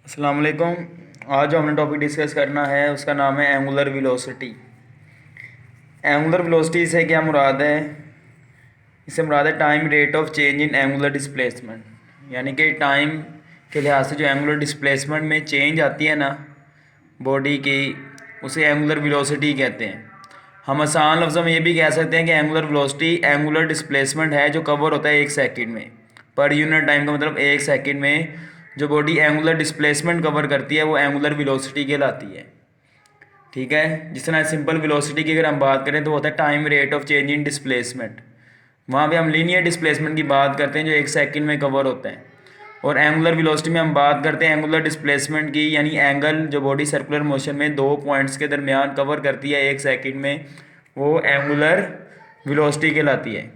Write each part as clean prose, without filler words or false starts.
अस्सलाम वालेकुम। आज जो हमने टॉपिक डिस्कस करना है उसका नाम है एंगुलर वेलोसिटी। एंगुलर वेलोसिटी से क्या मुराद है? इससे मुराद है time rate of change in angular displacement, यानी कि टाइम के लिहाज से जो एंगुलर डिस्प्लेसमेंट में चेंज आती है ना बॉडी की, उसे एंगुलर वेलोसिटी कहते हैं। हम आसान लफ्ज़ों में ये भी कह सकते हैं कि एंगुलर वेलोसिटी एंगुलर डिस्प्लेसमेंट है जो कवर होता है 1 सेकंड में। पर यूनिट टाइम का मतलब 1 सेकंड में जो बॉडी एंगुलर डिस्प्लेसमेंट कवर करती है वो एंगुलर वेलोसिटी कहलाती है। ठीक है, जिस तरह सिंपल वेलोसिटी की अगर हम बात करें तो होता है time rate of change in displacement. वहाँ पे हम लीनियर डिस्प्लेसमेंट की बात करते हैं जो 1 सेकंड में कवर होता है। और एंगुलर वेलोसिटी में हम बात करते हैं एंगुलर डिस्प्लेसमेंट की, यानी एंगल जो बॉडी सर्कुलर मोशन में दो पॉइंट्स के दरमियान कवर करती है 1 सेकंड में, वो एंगुलर वेलोसिटी कहलाती है।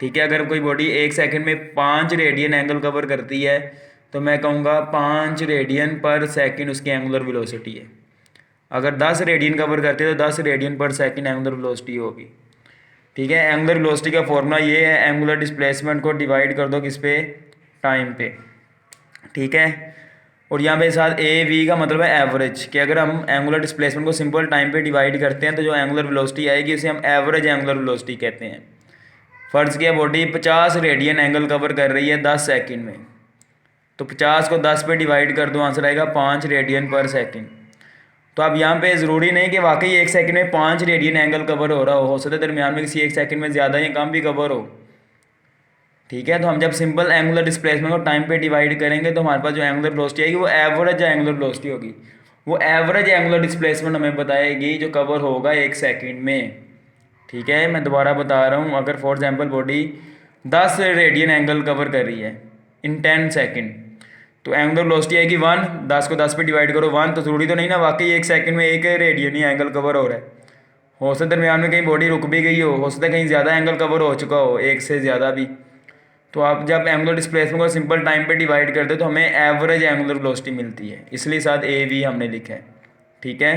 ठीक है, अगर कोई बॉडी 1 सेकंड में 5 रेडियन एंगल कवर करती है तो मैं कहूँगा 5 रेडियन पर सेकंड उसकी एंगुलर वेलोसिटी है। अगर 10 रेडियन कवर करती है तो 10 रेडियन पर सेकंड एंगुलर वेलोसिटी होगी। ठीक है, एंगुलर वेलोसिटी का फॉर्मूला ये है, एंगुलर डिस्प्लेसमेंट को डिवाइड कर दो किस पे? टाइम पे। ठीक है, और यहाँ पे साथ ए वी का मतलब है एवरेज, कि अगर हम एंगुलर डिस्प्लेसमेंट को सिंपल टाइम पे डिवाइड करते हैं तो जो एंगुलर वेलोसिटी आएगी उसे हम एवरेज एंगुलर वेलोसिटी कहते हैं। फ़र्ज़ किया बॉडी 50 रेडियन एंगल कवर कर रही है 10 सेकंड में, तो 50 को 10 पे डिवाइड कर दो, आंसर आएगा 5 रेडियन पर सेकंड। तो अब यहाँ पे ज़रूरी नहीं कि वाकई 1 सेकंड में 5 रेडियन एंगल कवर हो रहा हो सकता है दरमियान में किसी 1 सेकंड में ज़्यादा या कम भी कवर हो। ठीक है, तो हम जब सिंपल एंगुलर डिस्प्लेसमेंट को टाइम पे डिवाइड करेंगे तो हमारे पास जो एंगुलर वेलोसिटी आएगी वो एवरेज एंगुलर वेलोसिटी होगी। वो एवरेज एंगुलर डिस्प्लेसमेंट हमें बताएगी जो कवर होगा 1 सेकंड में। ठीक है, मैं दोबारा बता रहा हूँ, अगर for example body 10 radian angle cover कर रही है इन 10 सेकंड, तो एंगुलर वेलोसिटी आएगी 1। 10 को 10 पे डिवाइड करो 1, तो ज़रूरी तो नहीं ना वाकई 1 सेकंड में 1 रेडियन ही एंगल कवर हो रहा है। हो सकता है दरमियान में कहीं बॉडी रुक भी गई हो सकता है कहीं ज़्यादा एंगल कवर हो चुका हो, एक से ज़्यादा भी। तो आप जब एंगुलर डिस्प्लेसमेंट को सिंपल टाइम पे डिवाइड करते हैं तो हमें एवरेज एंगुलर वेलोसिटी मिलती है, इसलिए साथ ए वी हमने लिखा है। ठीक है,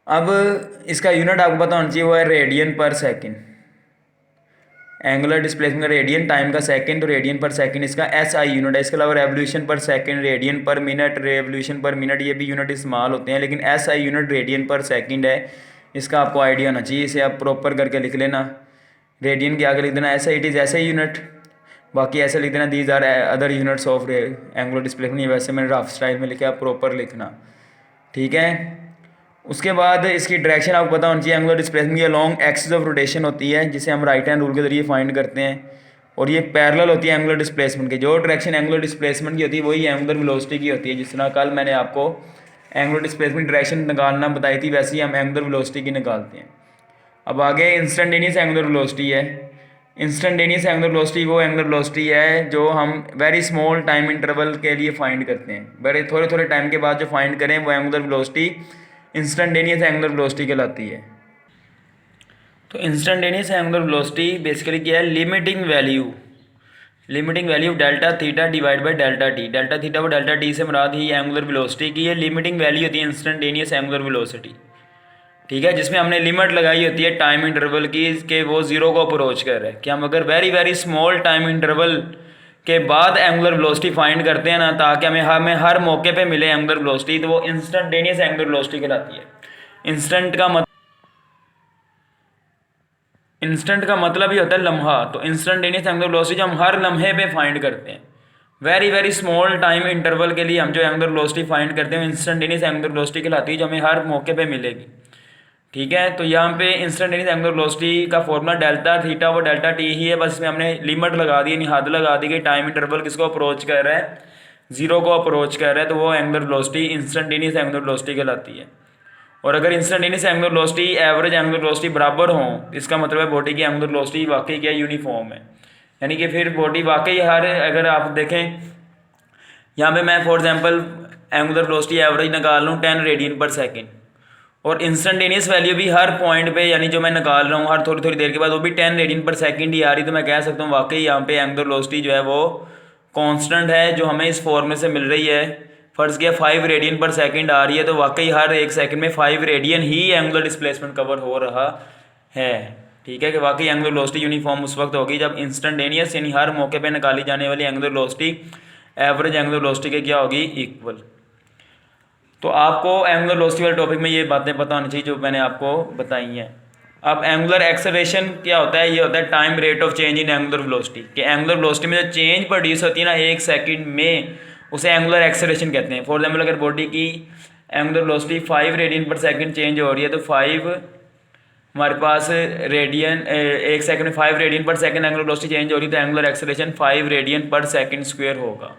अब इसका यूनिट आपको पता होना चाहिए, वो है रेडियन पर सेकंड। एंगुलर डिस्प्लेसमेंट का रेडियन, टाइम का सेकंड, तो रेडियन पर सेकंड इसका एस आई यूनिट है। इसके अलावा revolution per second, radian per minute, revolution per minute, ये भी यूनिट इस्तेमाल होते हैं, लेकिन एस आई यूनिट रेडियन पर सेकंड है। इसका आपको आइडिया होना चाहिए, इसे आप प्रॉपर करके लिख लेना। रेडियन के आगे लिख देना ऐसा, इट इज़ ऐसा यूनिट, बाकी ऐसे लिख देना these are other units of angular displacement. वैसे मैंने रफ स्टाइल में लिखा, आप प्रॉपर लिखना। ठीक है, उसके बाद इसकी डायरेक्शन आपको पता होनी चाहिए। एंगुलर डिस्प्लेसमेंट की लॉन्ग एक्सिस ऑफ रोटेशन होती है जिसे हम राइट हैंड रूल के जरिए फाइंड करते हैं, और ये पैरेलल होती है एंगुलर डिस्प्लेसमेंट की। जो डायरेक्शन एंगुलर डिस्प्लेसमेंट की होती है वही एंगुलर वेलोसिटी की होती है। जिस तरह कल मैंने आपको एंगुलर डिस्प्लेसमेंट डायरेक्शन निकालना बताई थी, वैसे ही हम एंगुलर वेलोसिटी की निकालते हैं। अब आगे इंस्टेंटेनियस एंगुलर वेलोसिटी है। इंस्टेंटेनियस एंगुलर वेलोसिटी वो एंगुलर वेलोसिटी है जो हम वेरी स्मॉल टाइम इंटरवल के लिए फाइंड करते हैं। बड़े थोड़े थोड़े टाइम के बाद जो फाइंड करें वो angular velocity instantaneous angular velocity कहलाती है। तो इंस्टेंटेनियस एंगुलर वेलोसिटी बेसिकली क्या है? Limiting value delta theta divide by delta T. Delta theta व डेल्टा टी से मुराद ही एंगुलर वेलोसिटी की ये लिमिटिंग वैल्यू होती है इंस्टेंटेनियस एंगुलर वेलोसिटी। ठीक है, जिसमें हमने लिमिट लगाई होती है टाइम इंटरवल की कि वो जीरो को अप्रोच कर रहा है, कि हम अगर very very small time interval के बाद एंगुलर वेलोसिटी फाइंड करते हैं ना, ताकि हमें हर मौके पे मिले एंगुलर वेलोसिटी, तो वो इंस्टेंटेनियस एंगुलर वेलोसिटी कहलाती है। इंस्टेंट का मतलब ही होता है लम्हा, तो इंस्टेंटेनियस एंगुलर वेलोसिटी जो हम हर लम्हे पे फाइंड करते हैं, very very small time interval के लिए हम जो एंगुलर वेलोसिटी फाइंड करते हैं इंस्टेंटेनियस एंगुलर वेलोसिटी कहलाती है, जो हमें हर मौके पे मिलेगी। ठीक है, तो यहाँ पे इंस्टेंटेनियस एंगुलर वेलोसिटी का फॉर्मूला डेल्टा थीटा वो डेल्टा टी ही है, बस इसमें हमने लिमिट लगा दी, यानी हद लगा दी कि टाइम इंटरवल किसको अप्रोच कर रहा है? जीरो को अप्रोच कर रहा है, तो वो angular velocity instantaneous angular velocity कहलाती है। और अगर instantaneous angular velocity average angular velocity बराबर हो, इसका मतलब है बॉडी की एंगुलर वेलोसिटी वाकई क्या यूनिफॉर्म है, यानी कि फिर बॉडी वाकई हर, अगर आप देखें यहाँ पे मैं for example angular velocity average निकाल लूँ 10 रेडियन पर सेकंड, और इंस्टेंटेनियस वैल्यू भी हर पॉइंट पे, यानी जो मैं निकाल रहा हूँ हर थोड़ी थोड़ी देर के बाद वो भी 10 रेडियन पर सेकंड ही आ रही, तो मैं कह सकता हूँ वाकई यहाँ पे एंगुलर वेलोसिटी जो है वो कांस्टेंट है, जो हमें इस फॉर्मूले से मिल रही है। फर्ज किया 5 रेडियन पर सेकंड आ रही है, तो वाकई हर 1 सेकंड में 5 रेडियन ही एंगुलर डिस्प्लेसमेंट कवर हो रहा है। ठीक है, कि वाकई एंगुलर वेलोसिटी यूनिफॉर्म उस वक्त होगी जब इंस्टेंटेनियस यानी हर मौके पे निकाली जाने वाली angular velocity average angular velocity के क्या होगी, इक्वल। तो आपको एंगुलर वेलोसिटी वाले टॉपिक में ये बातें पता होनी चाहिए जो मैंने आपको बताई हैं। अब एंगुलर एक्सेलरेशन क्या होता है, ये होता है time rate of change in angular velocity, कि एंगुलर वेलोसिटी में जो चेंज प्रोड्यूस होती है ना 1 सेकंड में, उसे एंगुलर एक्सेलरेशन कहते हैं। फॉर एग्जाम्पल अगर बॉडी की एंगुलर वेलोसिटी 5 रेडियन पर सेकंड चेंज हो रही है तो 5 हमारे पास रेडियन 1 सेकंड में 5 रेडियन पर सेकंड एंगुलर वेलोसिटी चेंज हो रही है तो एंगुलर एक्सेलरेशन 5 रेडियन पर सेकंड स्क्वायर होगा।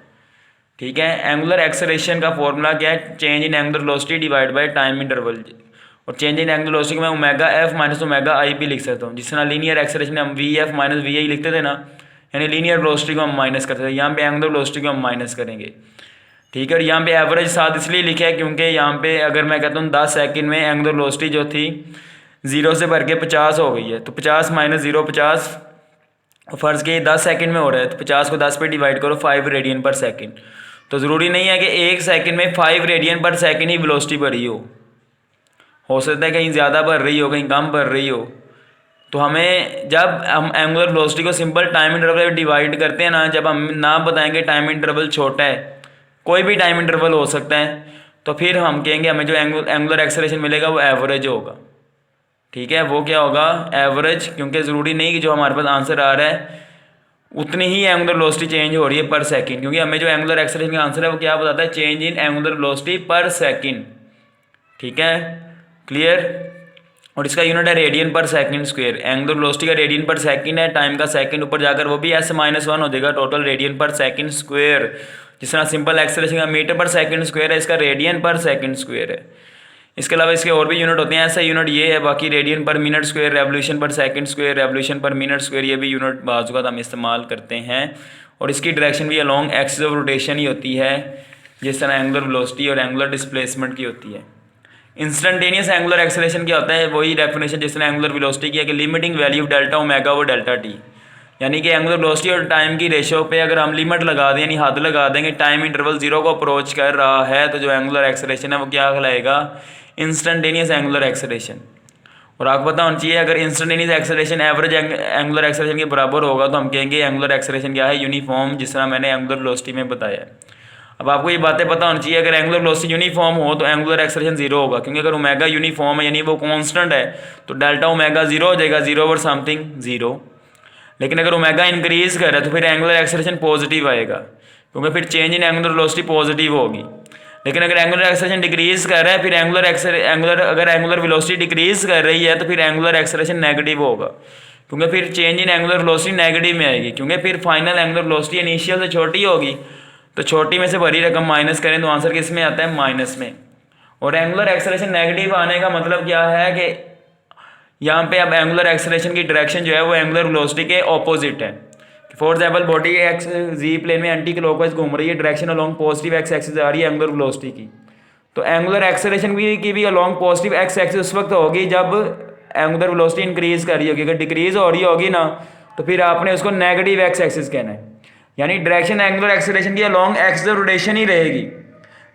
ठीक है, एंगुलर एक्सेलरेशन का फॉर्मूला क्या है, change in angular velocity divide by time interval. और चेंज इन एंगुलर वेलोसिटी को मैं ओमेगा एफ माइनस ओमेगा आई भी लिख सकता हूँ। जिस तरह लीनियर एक्सेलरेशन में हम वी एफ माइनस वी आई लिखते थे ना, यानी लीनियर वेलोसिटी को हम माइनस करते थे, यहाँ पे एंगुलर वेलोसिटी को हम माइनस करेंगे। ठीक है, और यहाँ पे एवरेज साथ इसलिए लिखा है क्योंकि यहाँ पे अगर मैं कहता हूँ 10 सेकंड में एंगुलर वेलोसिटी जो थी 0 से भर के 50 हो गई है, तो 50 माइनस 0 50, फ़र्ज़ के 10 सेकंड में हो रहा है तो 50 को 10 पे डिवाइड करो 5 रेडियन पर सेकंड। तो ज़रूरी नहीं है कि 1 सेकंड में 5 रेडियन पर सेकंड ही वेलोसिटी भरी हो सकता है कहीं ज़्यादा भर रही हो, कहीं कम भर रही हो। तो हमें जब हम एंगुलर वेलोसिटी को सिंपल टाइम इंटरवल डिवाइड करते हैं ना, जब हम ना बताएंगे टाइम इंटरवल छोटा है, कोई भी टाइम इंटरवल हो सकता है, तो फिर हम कहेंगे हमें जो एंगुलर एक्सेलरेशन मिलेगा वो एवरेज होगा। ठीक है, वो क्या होगा, एवरेज, क्योंकि ज़रूरी नहीं कि जो हमारे पास आंसर आ रहा है उतनी ही एंगुलर वेलोसिटी चेंज हो रही है पर सेकंड, क्योंकि हमें जो एंगुलर एक्सेलरेशन का आंसर है वो क्या बताता है, चेंज इन एंगुलर वेलोसिटी पर सेकंड। ठीक है, क्लियर। और इसका यूनिट है रेडियन पर सेकंड स्क्वायर। एंगुलर वेलोसिटी का रेडियन पर सेकंड है, टाइम का सेकंड ऊपर जाकर वो भी s-1 हो जाएगा, टोटल रेडियन पर सेकंड स्क्वायर। जिस तरह सिंपल एक्सेलरेशन का मीटर पर सेकंड स्क्वायर है, इसका रेडियन पर सेकंड स्क्वायर है। इसके अलावा इसके और भी यूनिट होते हैं, ऐसा यूनिट ये है, बाकी radian per minute square, revolution per second square, revolution per minute square, ये भी यूनिट बाज़ वक़्त हम इस्तेमाल करते हैं। और इसकी डायरेक्शन भी अलॉन्ग एक्सिस ऑफ रोटेशन ही होती है, जिस तरह एंगुलर वेलोसिटी और एंगुलर डिस्प्लेसमेंट की होती है। इंस्टेंटेनियस एंगुलर एक्सेलरेशन क्या होता है, वही डेफिनेशन जिस तरह एंगुलर वेलोसिटी की है कि limiting value of delta omega वो डेल्टा टी, यानी कि एंगुलर वेलोसिटी और टाइम की रेशो पे अगर हम लिमिट लगा दें, यानी हद लगा देंगे, टाइम इंटरवल 0 को अप्रोच कर रहा है, तो जो एंगुलर एक्सेलरेशन है वो क्या कहलाएगा, इंस्टेंटेनियस एंगुलर एक्सेलरेशन। और आपको पता होना चाहिए अगर instantaneous acceleration average angular acceleration के बराबर होगा तो हम कहेंगे एंगुलर एक्सेलरेशन क्या है, यूनिफॉर्म, जिस तरह मैंने एंगुलर वेलोसिटी में बताया है। अब आपको ये बातें पता होनी चाहिए, अगर एंगुलर वेलोसिटी यूनिफॉर्म हो तो एंगुलर एक्सेलरेशन 0 होगा, क्योंकि अगर ओमेगा यूनिफॉर्म है यानी वो कांस्टेंट है तो डेल्टा ओमेगा 0 हो जाएगा, 0 ओवर समथिंग 0। लेकिन अगर ओमेगा इंक्रीज कर रहा है तो फिर एंगुलर एक्सेलरेशन पॉजिटिव आएगा, क्योंकि फिर change in angular velocity positive होगी। लेकिन अगर एंगुलर एक्सेलरेशन डिक्रीज कर रहा है, फिर अगर एंगुलर वेलोसिटी डिक्रीज कर रही है तो फिर एंगुलर एक्सेलरेशन नेगेटिव होगा, क्योंकि फिर change in angular velocity negative में आएगी, क्योंकि फिर फाइनल एंगुलर वेलोसिटी इनिशियल से छोटी होगी, तो छोटी में से बड़ी रकम माइनस करें तो आंसर किस में आता है, माइनस में। और एंगुलर एक्सेलरेशन नेगेटिव आने का मतलब क्या है कि यहाँ पे अब एंगुलर एक्सेलरेशन की डायरेक्शन जो है वो एंगुलर वेलोसिटी के ऑपोजिट है। For example body X Z plane में एंटी क्लॉकवाइज घूम रही है, direction along positive X axis आ रही है एंगुलर वेलोसिटी की, तो एंगुलर एक्सेलरेशन की भी अलॉन्ग पॉजिटिव एक्स एक्सिस उस वक्त होगी जब एंगुलर वेलोसिटी इंक्रीज कर रही होगी। अगर डिक्रीज हो रही होगी ना तो फिर आपने उसको नेगेटिव एक्स एक्सिस कहना है, यानी डायरेक्शन एंगुलर एक्सेलरेशन की अलॉन्ग एक्सिस ऑफ रोटेशन ही रहेगी।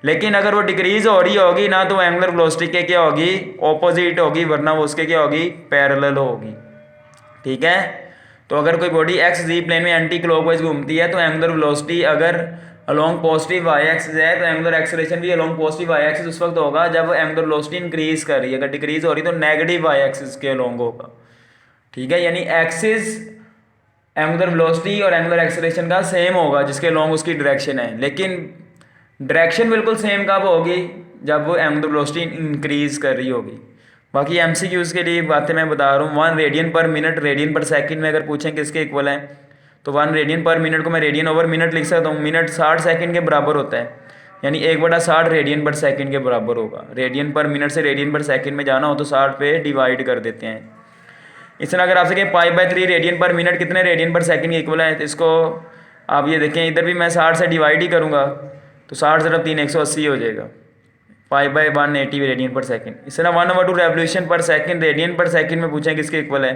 लेकिन अगर वो डिक्रीज हो रही होगी ना तो एंगुलर वेलोसिटी के क्या होगी, ऑपोजिट होगी, वरना वो उसके क्या होगी, पैरेलल होगी। ठीक है, तो अगर कोई बॉडी एक्स जी प्लेन में एंटी क्लॉकवाइज घूमती है तो एंगुलर वेलोसिटी अगर अलॉन्ग पॉजिटिव वाई एक्सिस है तो एंगुलर एक्सेलरेशन भी अलॉन्ग पॉजिटिव वाई एक्सिस उस वक्त होगा जब एंगुलर वेलोसिटी इंक्रीज कर रही है। अगर डिक्रीज हो रही है तो नेगेटिव वाई एक्सिस के अलॉन्ग होगा। ठीक है, यानी एक्सिस एंगुलर वेलोसिटी और एंगुलर एक्सेलरेशन का सेम होगा जिसके अलॉन्ग उसकी डायरेक्शन है, लेकिन डायरेक्शन बिल्कुल सेम कब होगी, जब वो एंगुलर वेलोसिटी इंक्रीज कर रही होगी। बाकी एमसीक्यूज़ के लिए बातें मैं बता रहा हूँ। 1 रेडियन पर मिनट रेडियन पर सेकंड में अगर पूछें किसके इक्वल है तो 1 रेडियन पर मिनट को मैं रेडियन ओवर मिनट लिख सकता हूँ। मिनट 60 सेकंड के बराबर होता है, यानी 1/60 रेडियन पर सेकंड के बराबर होगा। रेडियन पर मिनट से रेडियन पर सेकंड में जाना हो तो 60 पे डिवाइड कर देते हैं। इस तरह अगर आपसे कहें π/3 रेडियन पर मिनट कितने रेडियन पर सेकंड के इक्वल है, तो इसको आप ये देखें, इधर भी मैं 60 से डिवाइड ही करूँगा तो 60 × 3 180 हो जाएगा, π/180 रेडियन पर सेकंड। इस तरह 1/2 रेवोल्यूशन पर सेकंड रेडियन पर सेकंड में पूछें किसके इक्वल है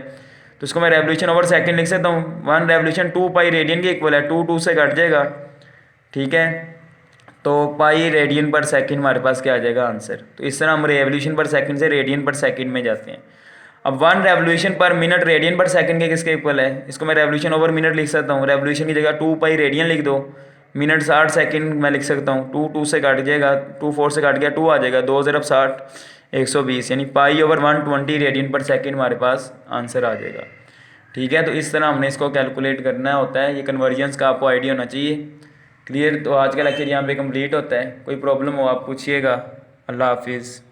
तो इसको मैं रेवोल्यूशन ओवर सेकंड लिख सकता हूँ। 1 रेवोल्यूशन 2π रेडियन के इक्वल है, 2 2 से कट जाएगा। ठीक है, तो पाई रेडियन पर सेकंड हमारे पास क्या आ जाएगा आंसर। तो इस तरह हम रेवोल्यूशन पर सेकंड से रेडियन पर सेकंड में जाते हैं। अब 1 रेवोल्यूशन पर मिनट रेडियन पर सेकंड के किसके इक्वल है, इसको मैं रेवोल्यूशन ओवर मिनट लिख सकता हूँ। रेवोल्यूशन की जगह 2π रेडियन लिख दो, मिनट 60 सेकंड मैं लिख सकता हूँ, 2 से काट जाएगा, 4 से काट गया 2 आ जाएगा, 2 ज़रब 60 120, यानी पाई/120 रेडियन पर सेकंड हमारे पास आंसर आ जाएगा। ठीक है, तो इस तरह हमने इसको कैलकुलेट करना होता है। ये कन्वर्जन्स का आपको आइडिया होना चाहिए। क्लियर? तो आज का लेक्चर यहाँ पे कंप्लीट होता है। कोई प्रॉब्लम हो आप पूछिएगा। अल्लाह हाफिज़।